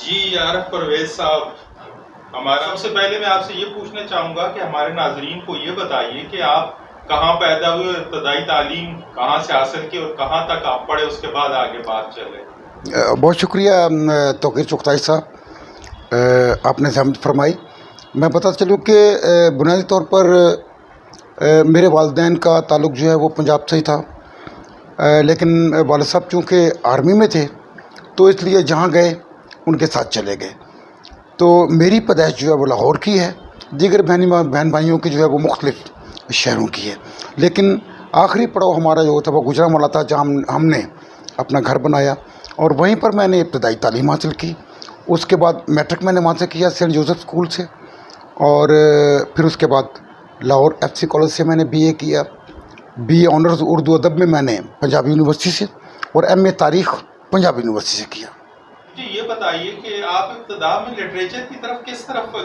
جی عارف پرویز صاحب، ہمارا سب سے پہلے میں آپ سے یہ پوچھنا چاہوں گا کہ ہمارے ناظرین کو یہ بتائیے کہ آپ کہاں پیدا ہوئے اور ابتدائی تعلیم کہاں سے حاصل کی اور کہاں تک آپ پڑھے، اس کے بعد آگے بات چلے۔ بہت شکریہ توقیر چغتائی صاحب، آپ نے زحمت فرمائی۔ میں بتا چلوں کہ بنیادی طور پر میرے والدین کا تعلق جو ہے وہ پنجاب سے ہی تھا، لیکن والد صاحب چونکہ آرمی میں تھے تو اس لیے جہاں گئے ان کے ساتھ چلے گئے، تو میری پیدائش جو ہے وہ لاہور کی ہے، دیگر بہن بھائیوں کی جو ہے وہ مختلف شہروں کی ہے، لیکن آخری پڑاؤ ہمارا جو تھا وہ گجرانوالہ تھا، جہاں ہم نے اپنا گھر بنایا اور وہیں پر میں نے ابتدائی تعلیم حاصل کی۔ اس کے بعد میٹرک میں نے وہاں سے کیا سینٹ جوزف اسکول سے، اور پھر اس کے بعد لاہور ایف سی کالج سے میں نے بی اے کیا، بی اے آنرز اردو ادب میں نے پنجاب یونیورسٹی سے، اور ایم اے تاریخ پنجاب یونیورسٹی سے کیا۔ جی یہ بتائیے کہ آپ ابتدا میں لٹریچر کی طرف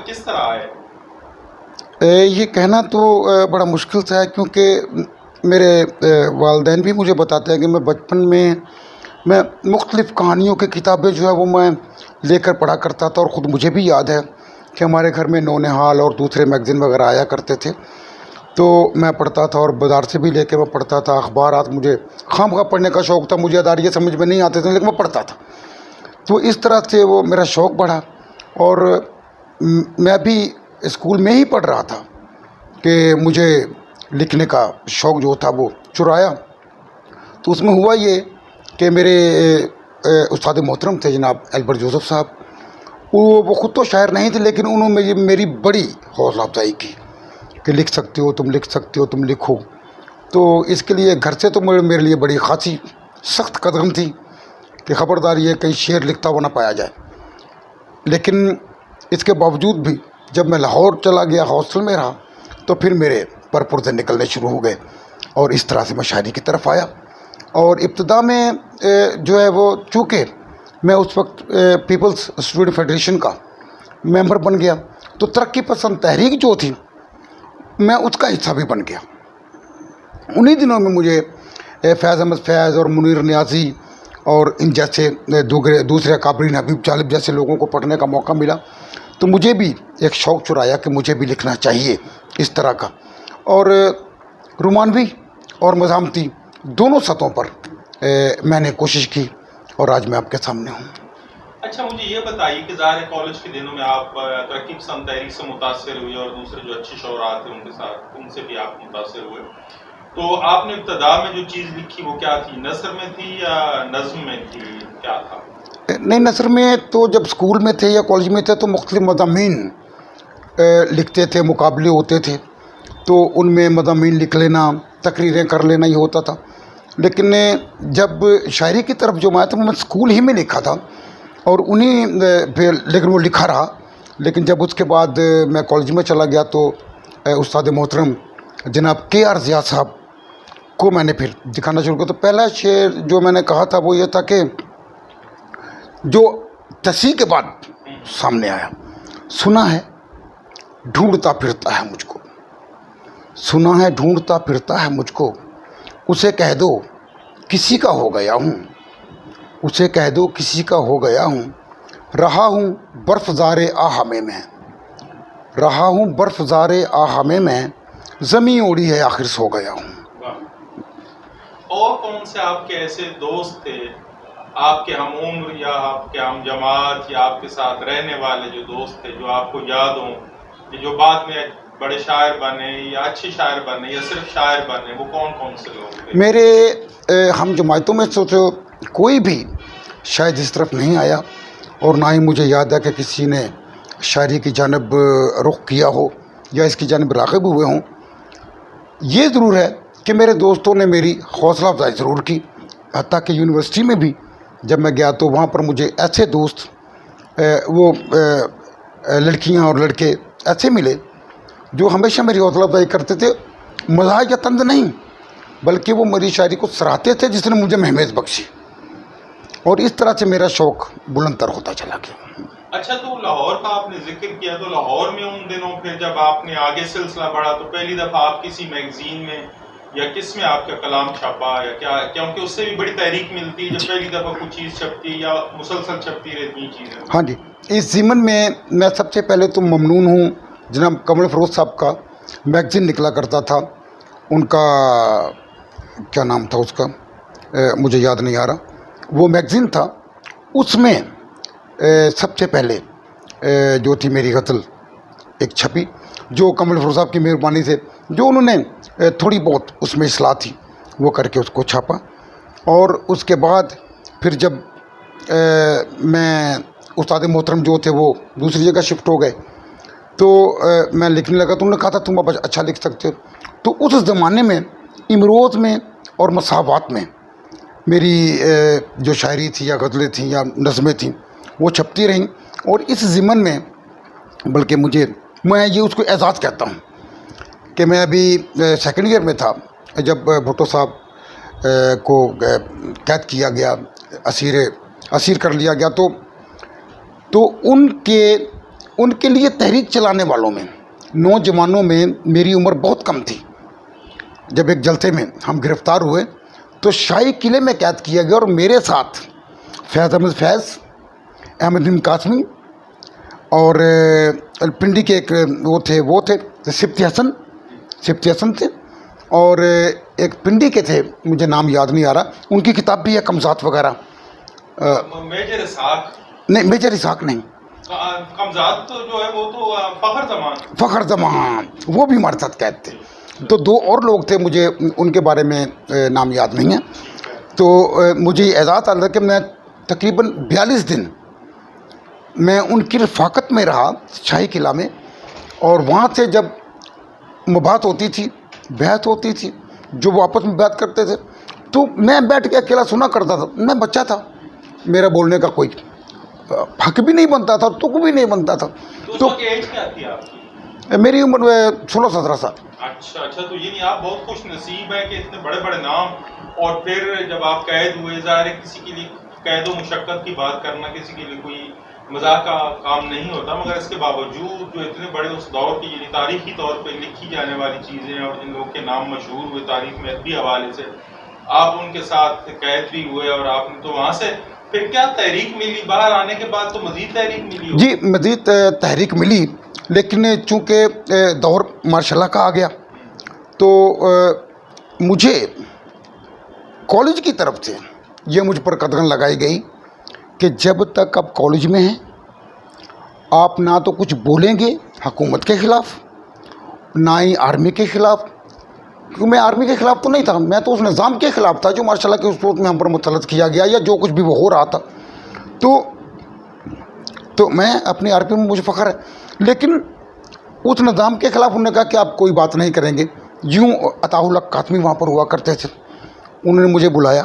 کس طرح آئے؟ یہ کہنا تو بڑا مشکل تھا، کیونکہ میرے والدین بھی مجھے بتاتے ہیں کہ میں بچپن میں مختلف کہانیوں کی کتابیں جو ہے وہ میں لے کر پڑھا کرتا تھا، اور خود مجھے بھی یاد ہے کہ ہمارے گھر میں نونہال اور دوسرے میگزین وغیرہ آیا کرتے تھے، تو میں پڑھتا تھا، اور بازار سے بھی لے کے میں پڑھتا تھا۔ اخبارات مجھے خواہ پڑھنے کا شوق تھا، مجھے اداریے سمجھ میں نہیں آتے تھے لیکن میں پڑھتا تھا، تو اس طرح سے وہ میرا شوق بڑھا، اور میں بھی اسکول میں ہی پڑھ رہا تھا کہ مجھے لکھنے کا شوق جو تھا وہ چرایا۔ تو اس میں ہوا یہ کہ میرے استاد محترم تھے جناب البرٹ جوزف صاحب، وہ خود تو شاعر نہیں تھے لیکن انہوں نے میری بڑی حوصلہ افزائی کی کہ لکھ سکتے ہو تم، لکھ سکتے ہو تم، لکھو۔ تو اس کے لیے گھر سے تو میرے لیے بڑی خاصی سخت قدم تھی کہ خبردار یہ کہیں شعر لکھتا ہوا نہ پایا جائے، لیکن اس کے باوجود بھی جب میں لاہور چلا گیا، ہاسٹل میں رہا، تو پھر میرے پر پرزے نکلنے شروع ہو گئے، اور اس طرح سے میں شاعری کی طرف آیا۔ اور ابتدا میں جو ہے وہ چونکہ میں اس وقت پیپلز اسٹوڈنٹ فیڈریشن کا ممبر بن گیا، تو ترقی پسند تحریک جو تھی میں اس کا حصہ بھی بن گیا۔ انہی دنوں میں مجھے فیض احمد فیض اور منیر نیازی اور ان جیسے دوسرے اکابرین، حبیب جالب جیسے لوگوں کو پڑھنے کا موقع ملا، تو مجھے بھی ایک شوق چرایا کہ مجھے بھی لکھنا چاہیے اس طرح کا، اور رومانوی اور مزاحمتی دونوں سطحوں پر میں نے کوشش کی، اور آج میں آپ کے سامنے ہوں۔ اچھا مجھے یہ بتائیے کہ ظاہر کالج کے دنوں میں آپ ترقی پسند تحریک سے متاثر ہوئے، اور دوسرے جو اچھے شعراء تھے ان کے ساتھ ان سے بھی آپ متاثر ہوئے، تو آپ نے ابتدا میں جو چیز لکھی وہ کیا تھی؟ نثر میں تھی یا نظم میں تھی، کیا تھا؟ نہیں، نثر میں تو جب اسکول میں تھے یا کالج میں تھے تو مختلف مضامین لکھتے تھے، مقابلے ہوتے تھے، تو ان میں مضامین لکھ لینا، تقریریں کر لینا یہ ہوتا تھا، لیکن جب شاعری کی طرف جو میں آیا تھا میں اسکول ہی میں لکھا تھا، اور انہیں پھر لیکن وہ لکھا رہا، لیکن جب اس کے بعد میں کالج میں چلا گیا تو استاد محترم جناب کے آر ضیاء صاحب کو میں نے پھر دکھانا شروع کیا، تو پہلا شعر جو میں نے کہا تھا وہ یہ تھا کہ جو تصحیح کے بعد سامنے آیا، سنا ہے ڈھونڈتا پھرتا ہے مجھ کو، سنا ہے ڈھونڈتا پھرتا ہے مجھ کو، اسے کہہ دو کسی کا ہو گیا ہوں، اسے کہہ دو کسی کا ہو گیا ہوں، رہا ہوں برف زار آہمے میں، رہا ہوں برف زار آہمے میں، زمیں اوڑی ہے آخر سو گیا ہوں۔ اور کون سے آپ کے ایسے دوست تھے، آپ کے ہم عمر یا آپ کے ہم جماعت یا آپ کے ساتھ رہنے والے جو دوست تھے جو آپ کو یاد ہوں، جو بعد میں بڑے شاعر بنے یا اچھے شاعر بنے یا صرف شاعر بنے، وہ کون سے لوگ تھے؟ میرے ہم جماعتوں میں سوچو کوئی بھی شاید اس طرف نہیں آیا، اور نہ ہی مجھے یاد ہے کہ کسی نے شاعری کی جانب رخ کیا ہو یا اس کی جانب راغب ہوئے ہوں۔ یہ ضرور ہے کہ میرے دوستوں نے میری حوصلہ افزائی ضرور کی، حتیٰ کہ یونیورسٹی میں بھی جب میں گیا تو وہاں پر مجھے ایسے دوست وہ لڑکیاں اور لڑکے ایسے ملے جو ہمیشہ میری حوصلہ افزائی کرتے تھے، مزاح یا طنز نہیں بلکہ وہ میری شاعری کو سراہتے تھے، جس نے مجھے مہمیز بخشی، اور اس طرح سے میرا شوق بلند تر ہوتا چلا گیا۔ اچھا تو لاہور کا آپ نے ذکر کیا، تو لاہور میں ان دنوں پھر جب آپ نے آگے سلسلہ بڑھا تو پہلی دفعہ آپ کسی میگزین میں یا کس میں آپ کا کلام چھپا یا کیا؟ کیونکہ اس سے بھی بڑی تحریک ملتی ہے جب پہلی دفعہ کوئی چیز چھپتی یا مسلسل چھپتی رہتی چیزیں۔ ہاں جی، اس ضمن میں سب سے پہلے تو ممنون ہوں جناب کمل فروز صاحب کا میگزین نکلا کرتا تھا، ان کا کیا نام تھا اس کا مجھے یاد نہیں آ رہا، وہ میگزین تھا، اس میں سب سے پہلے جو تھی میری غزل ایک چھپی، جو کمل فروز صاحب کی مہربانی سے جو انہوں نے تھوڑی بہت اس میں اصلاح تھی وہ کر کے اس کو چھاپا. اور اس کے بعد پھر جب میں استاد محترم جو تھے وہ دوسری جگہ شفٹ ہو گئے تو میں لکھنے لگا، تو انہوں نے کہا تھا تم اب اچھا لکھ سکتے ہو. تو اس زمانے میں امروز میں اور مساوات میں میری جو شاعری تھی یا غزلیں تھیں یا نظمیں تھیں وہ چھپتی رہیں. اور اس ضمن میں بلکہ میں یہ اس کو اعزاز کہتا ہوں کہ میں ابھی سیکنڈ ایئر میں تھا جب بھٹو صاحب کو قید کیا گیا، اسیر کر لیا گیا، تو ان کے لیے تحریک چلانے والوں میں نوجوانوں میں میری عمر بہت کم تھی. جب ایک جلسے میں ہم گرفتار ہوئے تو شاہی قلعے میں قید کیا گیا اور میرے ساتھ فیض احمد فیض، احمد بن قاسمی اور پنڈی کے ایک وہ تھے سبتی حسن تھے، اور ایک پنڈی کے تھے مجھے نام یاد نہیں آ رہا، ان کی کتاب بھی ہے کمزات وغیرہ. میجر اسحاق نہیں، کمزات تو جو ہے وہ تو فخر زمان وہ بھی ہمارے ساتھ قید تھے. تو دو اور لوگ تھے مجھے ان کے بارے میں نام یاد نہیں ہے. تو مجھے یہ اعزاز آتا کہ میں تقریباً 42 دن میں ان کی رفاقت میں رہا شاہی قلعہ میں. اور وہاں سے جب مباحث ہوتی تھی، بحث ہوتی تھی، جو وہ آپس میں بات کرتے تھے تو میں بیٹھ کے اکیلا سنا کرتا تھا. میں بچہ تھا، میرا بولنے کا کوئی حق بھی نہیں بنتا تھا، تک بھی نہیں بنتا تھا. تو میری عمر 16-17 سال. اچھا، تو یہ نہیں آپ بہت خوش نصیب ہیں کہ اتنے بڑے بڑے نام، اور پھر جب آپ قید ہوئے، ظاہر ہے کسی کے لیے قید و مشقت کی بات کرنا کسی کے لیے کوئی مذاق کا کام نہیں ہوتا، مگر اس کے باوجود جو اتنے بڑے اس دور کی یعنی تاریخی طور پہ لکھی جانے والی چیزیں اور جن لوگوں کے نام مشہور ہوئے تاریخ میں ادبی حوالے سے، آپ ان کے ساتھ قید بھی ہوئے، اور آپ نے تو وہاں سے پھر کیا تحریک ملی؟ باہر آنے کے بعد تو مزید تحریک ملی؟ جی مزید تحریک ملی، لیکن چونکہ دور ماشاء اللہ کا آ گیا تو مجھے کالج کی طرف سے یہ مجھ پر قدغن لگائی گئی کہ جب تک آپ کالج میں ہیں آپ نہ تو کچھ بولیں گے حکومت کے خلاف، نہ ہی آرمی کے خلاف، کیونکہ میں آرمی کے خلاف تو نہیں تھا، میں تو اس نظام کے خلاف تھا جو ماشاء اللہ کے اس وقت میں ہم پر مسلط کیا گیا یا جو کچھ بھی وہ ہو رہا تھا. تو میں اپنی آرمی میں مجھے فخر ہے، لیکن اس نظام کے خلاف انہوں نے کہا کہ آپ کوئی بات نہیں کریں گے. یوں عطا اللہ قاسمی وہاں پر ہوا کرتے تھے، انہوں نے مجھے بلایا،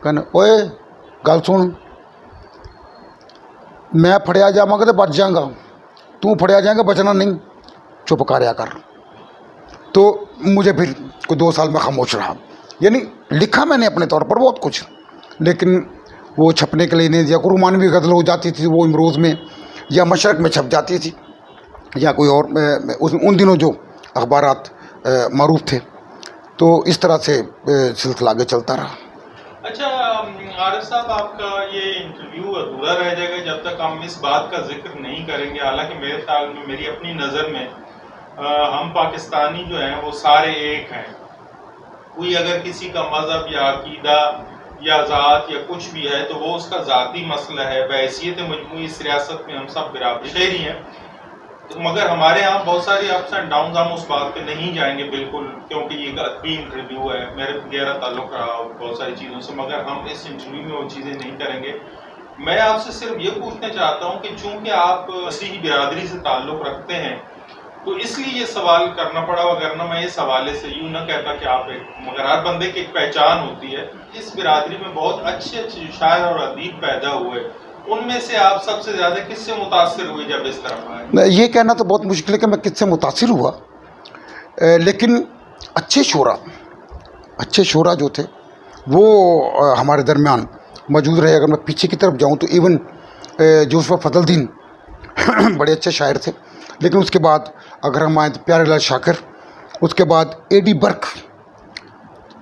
کہنا اوئے گل سن، میں پھڑیا جاواں گا تو بچ جاؤں گا، تو پھڑیا جائے گا بچنا نہیں، چپ کریا کر. تو مجھے پھر کوئی 2 سال میں خاموش رہا. یعنی لکھا میں نے اپنے طور پر بہت کچھ، لیکن وہ چھپنے کے لیے نہیں دیا. کوئی رومانوی غزل ہو جاتی تھی وہ امروز میں یا مشرق میں چھپ جاتی تھی، یا کوئی اور ان دنوں جو اخبارات معروف تھے. تو اس طرح سے سلسلہ آگے چلتا رہا. اچھا عارف صاحب، آپ کا یہ انٹرویو ادھورا رہ جائے گا جب تک ہم اس بات کا ذکر نہیں کریں گے. حالانکہ میرے خیال میں، میری اپنی نظر میں، ہم پاکستانی جو ہیں وہ سارے ایک ہیں. کوئی اگر کسی کا مذہب یا عقیدہ یا ذات یا کچھ بھی ہے تو وہ اس کا ذاتی مسئلہ ہے. بحیثیت مجموعی اس ریاست میں ہم سب برابر شہری ہیں، مگر ہمارے ہاں بہت ساری اپس اینڈ ڈاؤنز، ہم اس بات پہ نہیں جائیں گے بالکل، کیونکہ یہ ادبی انٹرویو ہے، میرے گہرا تعلق رہا بہت ساری چیزوں سے، مگر ہم اس انٹرویو میں وہ چیزیں نہیں کریں گے. میں آپ سے صرف یہ پوچھنا چاہتا ہوں کہ چونکہ آپ مسیحی برادری سے تعلق رکھتے ہیں تو اس لیے یہ سوال کرنا پڑا، وگرنہ میں اس حوالے سے یوں نہ کہتا کہ آپ ایک، مگر ہر بندے کی ایک پہچان ہوتی ہے. اس برادری میں بہت اچھے اچھے شاعر اور ادیب پیدا ہوئے، ان میں سے آپ سب سے زیادہ کس سے متاثر ہوئے جب اس طرف آئے؟ یہ کہنا تو بہت مشکل ہے کہ میں کس سے متاثر ہوا، لیکن اچھے شعراء جو تھے وہ ہمارے درمیان موجود رہے. اگر میں پیچھے کی طرف جاؤں تو ایون یوسف فضل الدین بڑے اچھے شاعر تھے. لیکن اس کے بعد اگر ہم آئیں تو پیارے لال شاکر، اس کے بعد اے ڈی برک،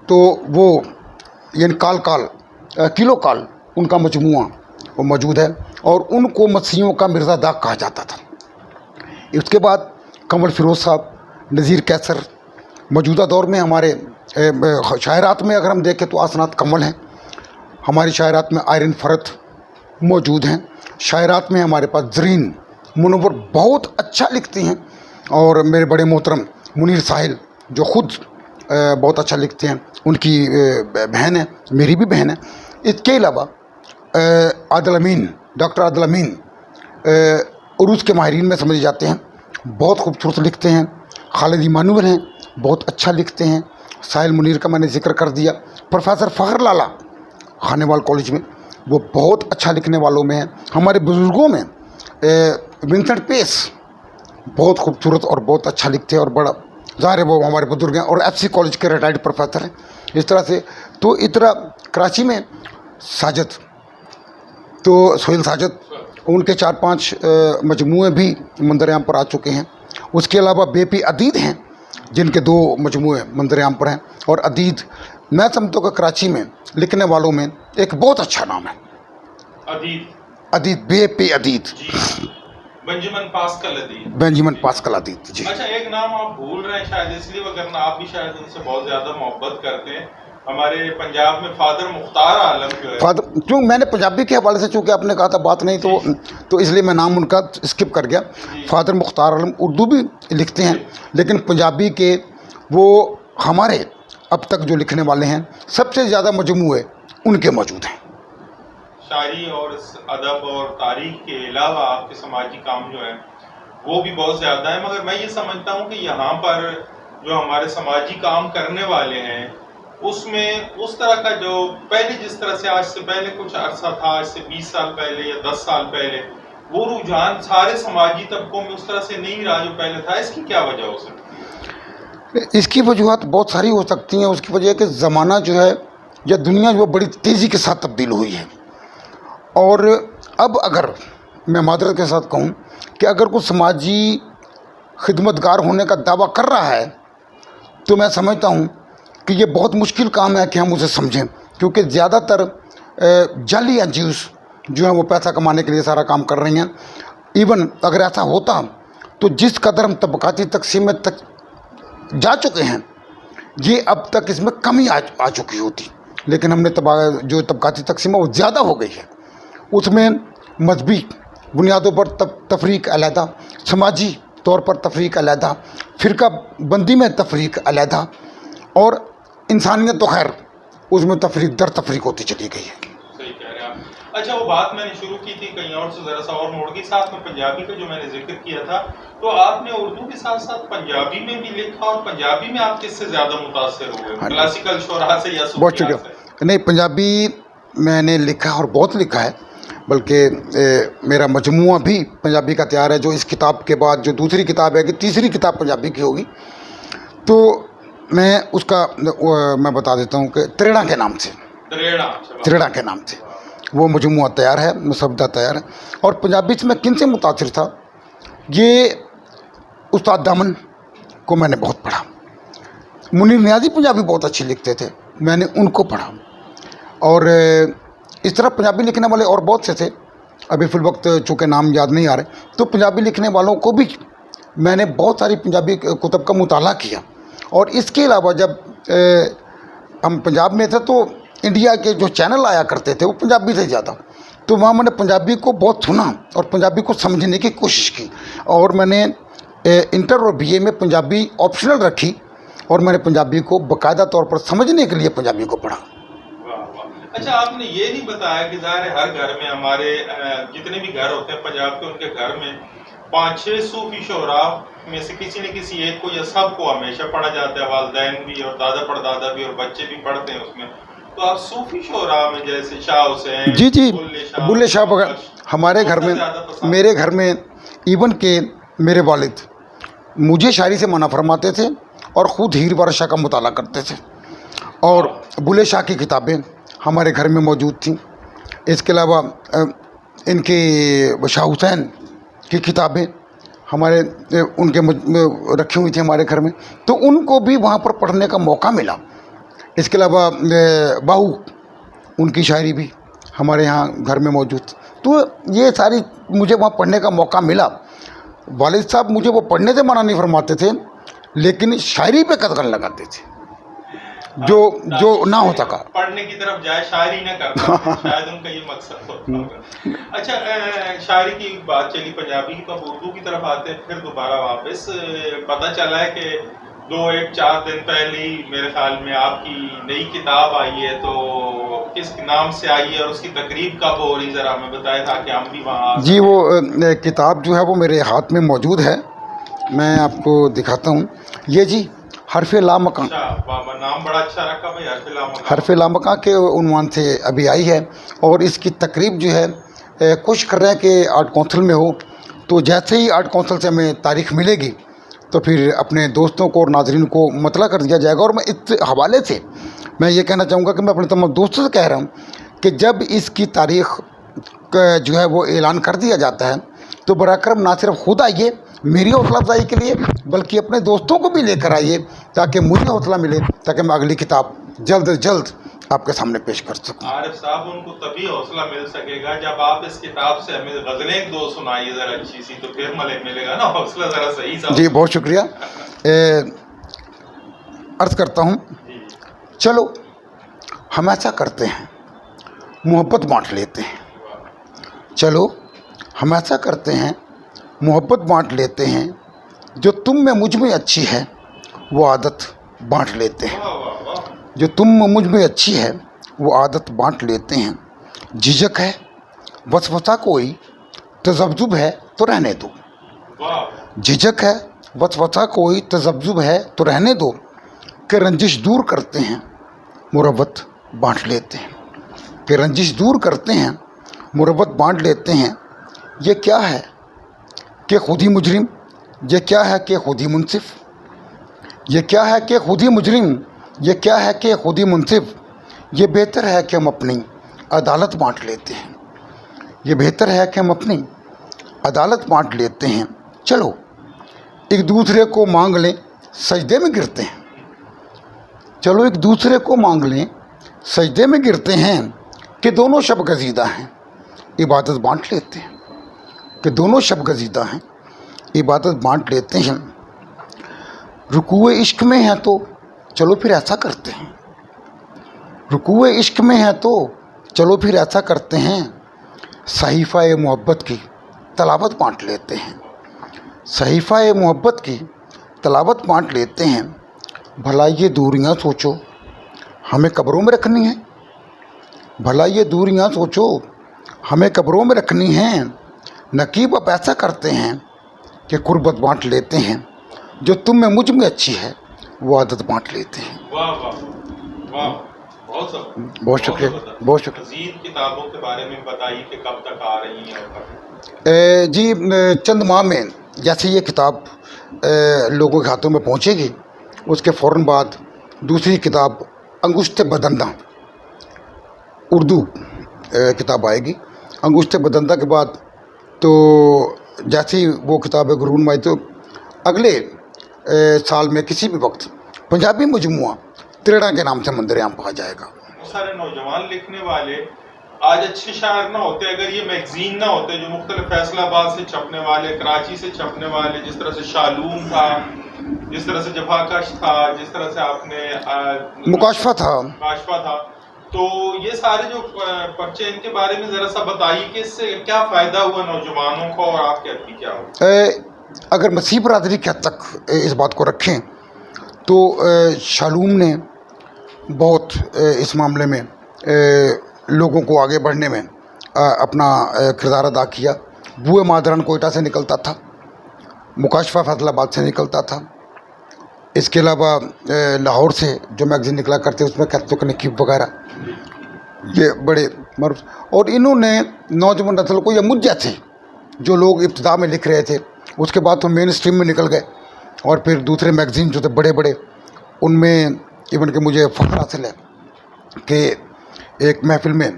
تو وہ یعنی کال کلو کال ان کا مجموعہ وہ موجود ہے. اور ان کو مصریوں کا مرزا داغ کہا جاتا تھا. اس کے بعد کمل فیروز صاحب, نذیر قیصر. موجودہ دور میں ہمارے شاعرات میں اگر ہم دیکھیں تو آسنات کمل ہیں, ہماری شاعرات میں آئرن فرت موجود ہیں, شاعرات میں ہمارے پاس زرین منور بہت اچھا لکھتی ہیں, اور میرے بڑے محترم منیر ساحل جو خود بہت اچھا لکھتے ہیں, ان کی بہن ہے, میری بھی بہن ہے. اس کے علاوہ عادل امین, ڈاکٹر عادل امین عروض کے ماہرین میں سمجھے جاتے ہیں, بہت خوبصورت لکھتے ہیں. خالد ایمانویل ہیں, بہت اچھا لکھتے ہیں. ساحل منیر کا میں نے ذکر کر دیا. پروفیسر فخر لالا خانیوال کالج میں, وہ بہت اچھا لکھنے والوں میں ہیں. ہمارے بزرگوں میں ونسنٹ پیس بہت خوبصورت اور بہت اچھا لکھتے ہیں, اور بڑا ظاہر ہے وہ ہمارے بزرگ ہیں, اور ایف سی کالج کے ریٹائرڈ پروفیسر ہیں. اس طرح سے تو کراچی میں ساجد, تو سہیل ساجد, ان کے 4-5 مجموعے بھی منظر عام پر آ چکے ہیں. اس کے علاوہ بے پی عدید ہیں جن کے 2 مجموعے منظر عام پر ہیں. اور عدید میں سمجھتا ہوں کہ کراچی میں لکھنے والوں میں ایک بہت اچھا نام ہے, عدید, بے پی عدید, بنجمن پاسکل عدید. Benjamin Pascal عدید. جی اچھا, ایک نام آپ بھول رہے ہیں شاید اس لیے, وگرنہ آپ بھی شاید ان سے بہت زیادہ محبت کرتے ہیں. ہمارے پنجاب میں فادر مختار عالم جو ہے, کیوں میں نے پنجابی کے حوالے سے چونکہ آپ نے کہا تھا بات نہیں تو اس لیے میں نام ان کا اسکپ کر گیا. فادر مختار عالم اردو بھی لکھتے ہیں, لیکن پنجابی کے وہ ہمارے اب تک جو لکھنے والے ہیں سب سے زیادہ مجموعے ان کے موجود ہیں. شاعری اور ادب اور تاریخ کے علاوہ آپ کے سماجی کام جو ہیں وہ بھی بہت زیادہ ہیں, مگر میں یہ سمجھتا ہوں کہ یہاں پر جو ہمارے سماجی کام کرنے والے ہیں اس میں اس طرح کا جو پہلے جس طرح سے آج سے پہلے کچھ عرصہ تھا, آج سے 20 سال پہلے یا 10 سال پہلے, وہ رجحان سارے سماجی طبقوں میں اس طرح سے نہیں رہا جو پہلے تھا. اس کی کیا وجہ ہو سکتی ہے؟ اس کی وجوہات بہت ساری ہو سکتی ہیں. اس کی وجہ ہے کہ زمانہ جو ہے یا دنیا جو بڑی تیزی کے ساتھ تبدیل ہوئی ہے, اور اب اگر میں معذرت کے ساتھ کہوں کہ اگر کوئی سماجی خدمتگار ہونے کا دعویٰ کر رہا ہے تو میں سمجھتا ہوں کہ یہ بہت مشکل کام ہے کہ ہم اسے سمجھیں, کیونکہ زیادہ تر جعلی این جی اوز جو ہیں وہ پیسہ کمانے کے لیے سارا کام کر رہی ہیں. ایون اگر ایسا ہوتا تو جس قدر ہم طبقاتی تقسیم میں تک جا چکے ہیں یہ اب تک اس میں کمی آ چکی ہوتی, لیکن ہم نے جو طبقاتی تقسیم ہے وہ زیادہ ہو گئی ہے. اس میں مذہبی بنیادوں پر تفریق علیحدہ, سماجی طور پر تفریق علیحدہ, فرقہ بندی میں تفریق علیحدہ, اور انسانیت تو خیر اس میں تفریق در تفریق ہوتی چلی گئی ہے. صحیح کہہ رہے ہیں آپ. اچھا, وہ بات میں نے شروع کی تھی کہیں اور سے ذرا سا اور موڑ کے ساتھ میں پنجابی کا جو میں نے ذکر کیا تھا, تو آپ نے اردو کے ساتھ ساتھ پنجابی میں بھی لکھا, اور پنجابی میں آپ کس سے زیادہ متاثر ہوئے, کلاسیکل شعراء سے یا صوفیاء سے؟ نہیں, پنجابی میں نے لکھا اور بہت لکھا ہے, بلکہ میرا مجموعہ بھی پنجابی کا تیار ہے. جو اس کتاب کے بعد جو دوسری کتاب ہے کہ تیسری کتاب پنجابی کی ہوگی, تو میں اس کا میں بتا دیتا ہوں کہ تریڑا کے نام سے, تریڑا کے نام سے وہ مجموعہ تیار ہے, مسودہ تیار ہے. اور پنجابی سے میں کن سے متاثر تھا, یہ استاد دامن کو میں نے بہت پڑھا. منیر نیازی پنجابی بہت اچھی لکھتے تھے, میں نے ان کو پڑھا. اور اس طرح پنجابی لکھنے والے اور بہت سے تھے, ابھی فی الوقت چونکہ نام یاد نہیں آ رہے. تو پنجابی لکھنے والوں کو بھی میں نے بہت ساری پنجابی کتب کا مطالعہ کیا. اور اس کے علاوہ جب ہم پنجاب میں تھے تو انڈیا کے جو چینل آیا کرتے تھے وہ پنجابی سے زیادہ, تو وہاں میں نے پنجابی کو بہت سنا اور پنجابی کو سمجھنے کی کوشش کی. اور میں نے انٹر اور بی اے میں پنجابی آپشنل رکھی, اور میں نے پنجابی کو باقاعدہ طور پر سمجھنے کے لیے پنجابی کو پڑھا. اچھا, آپ نے یہ نہیں بتایا کہ ظاہر ہے ہر گھر میں, ہمارے جتنے بھی گھر ہوتے ہیں پنجاب کے, ان کے گھر میں 5-6 صوفی شعراء میں سے کسی نہ کسی ایک کو یا سب کو ہمیشہ پڑھا جاتا ہے, والدین بھی اور دادا پردادا بھی اور بچے بھی پڑھتے ہیں اس میں. تو آپ صوفی شعراء میں جیسے شاہ حسین, جی بلے شاہ وغیرہ ہمارے گھر میں, میرے گھر میں ایون کہ میرے والد مجھے شاعری سے منع فرماتے تھے اور خود ہیر ورشا کا مطالعہ کرتے تھے, اور بلے شاہ کی کتابیں ہمارے گھر میں موجود تھیں. اس کے علاوہ ان کے شاہ حسین کی کتابیں ہمارے ان کے رکھی ہوئی تھی ہمارے گھر میں, تو ان کو بھی وہاں پر پڑھنے کا موقع ملا. اس کے علاوہ باہو ان کی شاعری بھی ہمارے یہاں گھر میں موجود تھی. تو یہ ساری مجھے وہاں پڑھنے کا موقع ملا. والد صاحب مجھے وہ پڑھنے سے منع نہیں فرماتے تھے لیکن شاعری پہ قدغن لگاتے تھے جو نہ ہو سکا. پڑھنے کی طرف جائے شاعری نہ کرتا شاید ان کا یہ مقصد ہوتا. اچھا شاعری کی بات چلی پنجابی کی، تو اب اردو کی طرف آتے ہیں پھر دوبارہ واپس. پتہ چلا ہے کہ 2-4 دن پہلے ہی میرے خیال میں آپ کی نئی کتاب آئی ہے، تو کس نام سے آئی ہے اور اس کی تقریب کب ہو رہی، ذرا ہمیں بتائیں تاکہ ہم بھی وہاں. جی وہ کتاب جو ہے وہ میرے ہاتھ میں موجود ہے، میں آپ کو دکھاتا ہوں. یہ جی حرف لامکان، نام بڑا اچھا رکھا بھائی، حرف لامکان. حرف لامکان کے عنوان سے ابھی آئی ہے، اور اس کی تقریب جو ہے کوشش کر رہے ہیں کہ آرٹ کونسل میں ہو. تو جیسے ہی آرٹ کونسل سے ہمیں تاریخ ملے گی تو پھر اپنے دوستوں کو اور ناظرین کو مطلع کر دیا جائے گا. اور میں اس حوالے سے میں یہ کہنا چاہوں گا کہ میں اپنے تمام دوستوں سے کہہ رہا ہوں کہ جب اس کی تاریخ جو ہے وہ اعلان کر دیا جاتا ہے تو براہ کرم نہ صرف خود آئیے میری حوصلہ افزائی کے لیے، بلکہ اپنے دوستوں کو بھی لے کر آئیے تاکہ مجھے حوصلہ ملے، تاکہ میں اگلی کتاب جلد از جلد آپ کے سامنے پیش کر سکوں. عارف صاحب ان کو تبھی حوصلہ مل سکے گا جب آپ اس کتاب سے ہمیں غزلیں 2 سنائیے ذرا اچھی سی، تو پھر ملے گا نا حوصلہ ذرا صحیح سا. جی بہت شکریہ. عرض کرتا ہوں، چلو ہم ایسا کرتے ہیں محبت بانٹ لیتے ہیں. چلو ہم ایسا کرتے ہیں محبت بانٹ لیتے ہیں، جو تم میں مجھ میں اچھی ہے وہ عادت بانٹ لیتے ہیں. جو تم میں مجھ میں اچھی ہے وہ عادت بانٹ لیتے ہیں. جھجک ہے وسوسہ کوئی تذبذب ہے تو رہنے دو. جھجک ہے وسوسہ کوئی تذبذب ہے تو رہنے دو، کہ رنجش دور کرتے ہیں مروت بانٹ لیتے ہیں. کہ رنجش دور کرتے ہیں مروت بانٹ لیتے ہیں. یہ کیا ہے کہ خود ہی مجرم، یہ کیا ہے کہ خود ہی منصف، یہ کیا ہے کہ خود ہی مجرم، یہ کیا ہے کہ خود ہی منصف. یہ بہتر ہے کہ ہم اپنی عدالت بانٹ لیتے ہیں. یہ بہتر ہے کہ ہم اپنی عدالت بانٹ لیتے ہیں. چلو ایک دوسرے کو مانگ لیں سجدے میں گرتے ہیں. چلو ایک دوسرے کو مانگ لیں سجدے میں گرتے ہیں، کہ دونوں شب گزیدہ ہیں عبادت بانٹ لیتے ہیں. کہ دونوں شب گزیدہ ہیں عبادت بانٹ لیتے ہیں. رکوع عشق میں ہیں تو چلو پھر ایسا کرتے ہیں. رکوع عشق میں ہیں تو چلو پھر ایسا کرتے ہیں. صحیفہ محبت کی تلاوت بانٹ لیتے ہیں. صحیفہ محبت کی تلاوت بانٹ لیتے ہیں. بھلا یہ دوریاں سوچو ہمیں قبروں میں رکھنی ہیں. بھلا یہ دوریاں سوچو ہمیں قبروں میں رکھنی ہیں. نقیب اب ایسا کرتے ہیں کہ قربت بانٹ لیتے ہیں. جو تم میں مجھ میں اچھی ہے وہ عادت بانٹ لیتے ہیں. واہ واہ واہ، بہت شکریہ بہت شکریہ. مزید کتابوں کے بارے میں بتائیے کہ کب تک آ رہی ہیں. جی چند ماہ میں جیسے یہ کتاب لوگوں کے ہاتھوں میں پہنچے گی، اس کے فوراً بعد دوسری کتاب انگشت بدندہ اردو کتاب آئے گی. انگشت بدندہ کے بعد تو جیسے ہی وہ کتاب گرون مائی تو اگلے سال میں کسی بھی وقت پنجابی مجموعہ تریڑا کے نام سے مندر عام پا جائے گا. بہت سارے نوجوان لکھنے والے آج اچھے شاعر نہ ہوتے اگر یہ میگزین نہ ہوتے جو مختلف فیصل آباد سے چھپنے والے، کراچی سے چھپنے والے، جس طرح سے شالوم تھا، جس طرح سے جفاکش تھا، جس طرح سے آپ نے مکاشفہ تھا. تو یہ سارے جو پرچے ان کے بارے میں ذرا سا بتائیے کہ اس سے کیا فائدہ ہوا نوجوانوں کو اور آپ کے کیا ہوا. اگر مسیح برادری کے حد تک اس بات کو رکھیں تو شالوم نے بہت اس معاملے میں لوگوں کو آگے بڑھنے میں اپنا کردار ادا کیا. بوئے مادران کوئٹہ سے نکلتا تھا، مکاشفہ فیصل آباد سے نکلتا تھا. اس کے علاوہ لاہور سے جو میگزین نکلا کرتے اس میں کیتھولک نقیب وغیرہ یہ بڑے معروف. اور انہوں نے نوجوان نسل کو یا مجھ جیسے جو لوگ ابتدا میں لکھ رہے تھے اس کے بعد تو مین اسٹریم میں نکل گئے، اور پھر دوسرے میگزین جو تھے بڑے بڑے ان میں ایون کہ مجھے فخر حاصل ہے کہ ایک محفل میں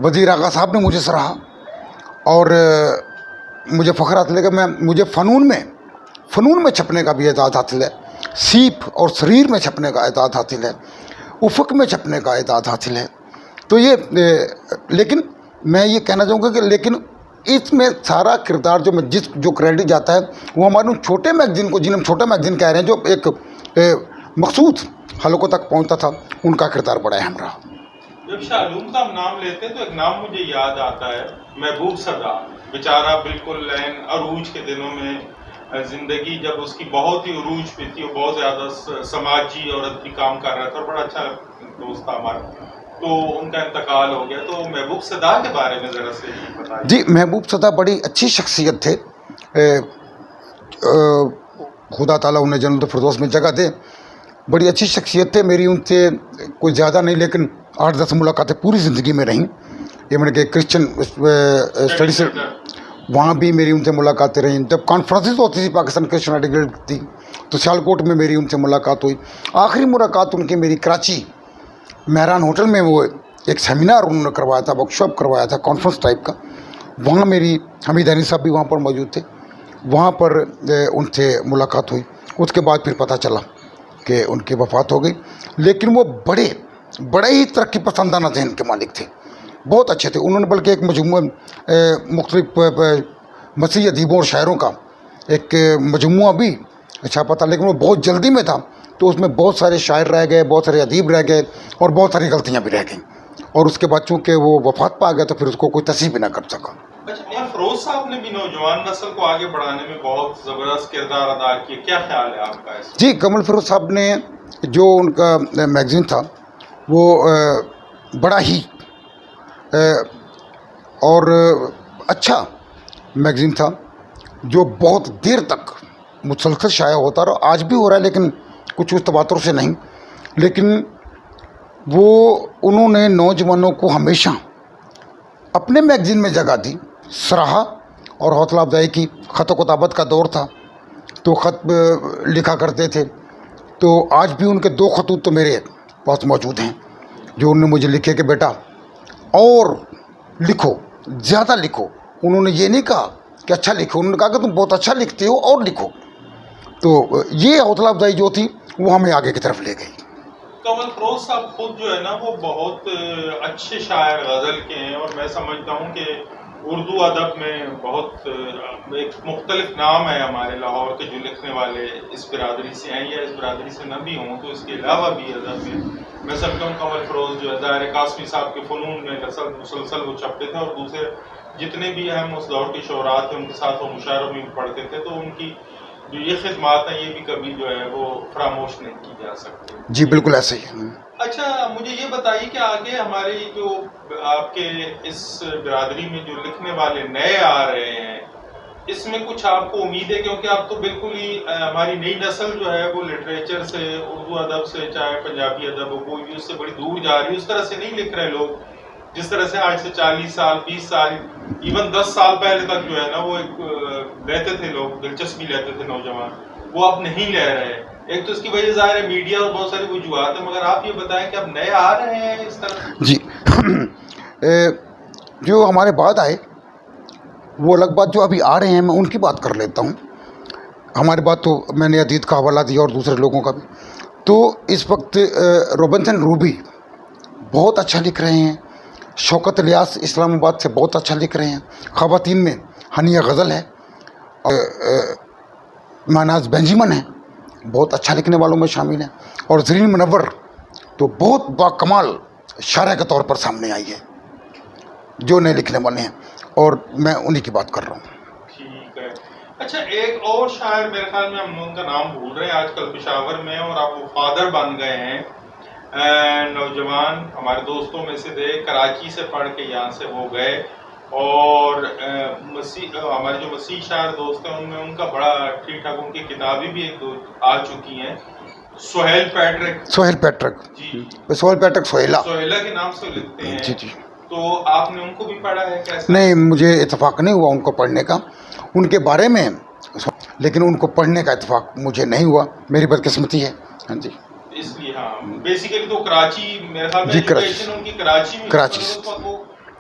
وزیر آغا صاحب نے مجھے سراہا، اور مجھے فخر حاصل ہے کہ مجھے فنون میں چھپنے کا بھی اعزاز حاصل ہے. سیپ اور سریر میں چھپنے کا اعزاز حاصل ہے. افق میں چھپنے کا اعزاز حاصل ہے. تو یہ لیکن میں یہ کہنا چاہوں گا کہ لیکن اس میں سارا کردار جو کریڈٹ جاتا ہے وہ ہمارے ان چھوٹے میگزین کو، جنہیں ہم چھوٹا میگزین کہہ رہے ہیں، جو ایک مخصوص حلقوں تک پہنچتا تھا، ان کا کردار بڑا اہم رہا۔ جب شاہ علوم صاحب نام لیتے ہیں تو ایک نام مجھے یاد آتا ہے، محبوب صدا، بیچارہ بالکل لین عروج کے دنوں میں زندگی جب اس کی بہت ہی عروج پہ تھی، وہ بہت زیادہ سماجی اور ادبی کام کر رہا تھا اور بڑا اچھا دوست تھا ہمارا، تو ان کا انتقال ہو گیا۔ تو محبوب صدا کے بارے میں ذرا سے بتائیے۔ جی، محبوب صدا بڑی اچھی شخصیت تھے، خدا تعالیٰ انہیں جنت الفردوس میں جگہ دے، بڑی اچھی شخصیت تھے۔ میری ان سے کوئی زیادہ نہیں لیکن 8-10 ملاقاتیں پوری زندگی میں رہیں۔ یہ میں نے کہ کرسچن اسٹڈی سے وہاں بھی میری ان سے ملاقاتیں رہیں۔ جب کانفرنسز ہوتی تھی پاکستان کرسچن ایڈوکیٹ تھی تو سیالکوٹ میں میری ان سے ملاقات ہوئی۔ آخری ملاقات ان کی میری کراچی مہران ہوٹل میں، وہ ایک سیمینار انہوں نے کروایا تھا، ورک شاپ کروایا تھا کانفرنس ٹائپ کا، وہاں میری حمید عینی صاحب بھی وہاں پر موجود تھے، وہاں پر ان سے ملاقات ہوئی۔ اس کے بعد پھر پتہ چلا کہ ان کی وفات ہو گئی، لیکن وہ بڑے ہی ترقی پسندانہ ذہن کے مالک تھے، بہت اچھے تھے۔ انہوں نے بلکہ ایک مجموعہ مختلف مسیحی ادیبوں اور شاعروں کا ایک مجموعہ بھی چھاپا تھا، لیکن وہ بہت جلدی میں تھا تو اس میں بہت سارے شاعر رہ گئے، بہت سارے ادیب رہ گئے اور بہت ساری غلطیاں بھی رہ گئیں، اور اس کے بعد چونکہ وہ وفات پا گیا تو پھر اس کو کوئی تصحیح بھی نہ کر سکا۔ اچھا، عمر فروز صاحب نے بھی نوجوان نسل کو آگے بڑھانے میں بہت زبردست کردار ادا کیا، کیا خیال ہے آپ کا اس میں؟ جی، کمل فیروز صاحب نے جو ان کا میگزین تھا وہ بڑا ہی اور اچھا میگزین تھا، جو بہت دیر تک مسلسل شائع ہوتا رہا، آج بھی ہو رہا ہے لیکن کچھ اس تواتر سے نہیں، لیکن وہ انہوں نے نوجوانوں کو ہمیشہ اپنے میگزین میں جگہ دی، سراہا اور حوصلہ افزائی کی۔ خط و کتابت کا دور تھا تو خط لکھا کرتے تھے، تو آج بھی ان کے 2 خطوط تو میرے پاس موجود ہیں جو انہوں نے مجھے لکھے کہ بیٹا اور لکھو، زیادہ لکھو۔ انہوں نے یہ نہیں کہا کہ اچھا لکھو، انہوں نے کہا کہ تم بہت اچھا لکھتے ہو اور لکھو۔ تو یہ حوصلہ افزائی جو تھی وہ ہمیں آگے کی طرف لے گئی۔ کمل فروز صاحب خود جو ہے نا وہ بہت اچھے شاعر غزل کے ہیں، اور میں سمجھتا ہوں کہ اردو ادب میں بہت ایک مختلف نام ہے ہمارے لاہور کے جو لکھنے والے اس برادری سے ہیں یا اس برادری سے نہ بھی ہوں تو اس کے علاوہ بھی ادب میں میں سمجھتا ہوں کمل فروز جو ہے ظاہر قاسمی صاحب کے فنون میں مسلسل وہ چھپتے تھے، اور دوسرے جتنے بھی اہم اس دور کے شعراء تھے ان کے ساتھ وہ مشاعروں میں پڑھتے تھے، تو ان کی جو یہ خدمات ہیں یہ بھی کبھی جو ہے وہ فراموش نہیں کی جا سکتی۔ جی بالکل ایسے ہی۔ اچھا، مجھے یہ بتائیے کہ آگے ہمارے جو آپ کے اس برادری میں جو لکھنے والے نئے آ رہے ہیں، اس میں کچھ آپ کو امید ہے؟ کیونکہ آپ تو بالکل ہی ہماری نئی نسل جو ہے وہ لٹریچر سے، اردو ادب سے، چاہے پنجابی ادب ہو، کوئی بھی اس سے بڑی دور جا رہی ہے، اس طرح سے نہیں لکھ رہے لوگ جس طرح سے آج سے 40 سال 20 سال ایون 10 سال پہلے تک جو ہے نا وہ ایک لیتے تھے لوگ، دلچسپی لیتے تھے نوجوان، وہ اب نہیں لے رہے۔ ایک تو اس کی وجہ ظاہر ہے میڈیا اور بہت ساری وجوہات ہیں، مگر آپ یہ بتائیں کہ اب نئے آ رہے ہیں اس طرح؟ جی جو ہمارے بعد آئے وہ الگ بات، جو ابھی آ رہے ہیں میں ان کی بات کر لیتا ہوں۔ ہمارے بعد تو میں نے عدید کا حوالہ دیا اور دوسرے لوگوں کا بھی، تو اس وقت روبنسن روبی بہت اچھا لکھ رہے ہیں، شوکت الیاس اسلام آباد سے بہت اچھا لکھ رہے ہیں، خواتین میں ہنیہ غزل ہے، اور ماناز بینجیمن ہے، بہت اچھا لکھنے والوں میں شامل ہیں، اور زرین منور تو بہت باکمال شاعرہ کے طور پر سامنے آئی ہے جو نئے لکھنے والے ہیں، اور میں انہی کی بات کر رہا ہوں۔ ٹھیک ہے۔ اچھا، ایک اور شاعر میرے خیال میں ہم ان کا نام بھول رہے ہیں آج کل پشاور میں، اور آپ وہ فادر بن گئے ہیں، نوجوان ہمارے دوستوں میں سے تھے، کراچی سے پڑھ کے یہاں سے وہ گئے، اور ہمارے جو مسیح شاعر دوست ہیں ان میں ان کا بڑا ٹھیک ٹھاک، ان کی کتابیں بھی ایک دو آ چکی ہیں، سہیل پیٹرک۔ جی سہیل پیٹرک سہیلا کے نام سے لکھتے ہیں۔ جی تو آپ نے ان کو بھی پڑھا ہے کیسا؟ نہیں، مجھے اتفاق نہیں ہوا ان کو پڑھنے کا، ان کے بارے میں، لیکن ان کو پڑھنے کا اتفاق مجھے نہیں ہوا، میری بدقسمتی ہے۔ ہاں جی، اس لیے ہاں بیسیکلی تو کراچی، میرے خیال میں ایجوکیشن ان کی کراچی میں، کراچی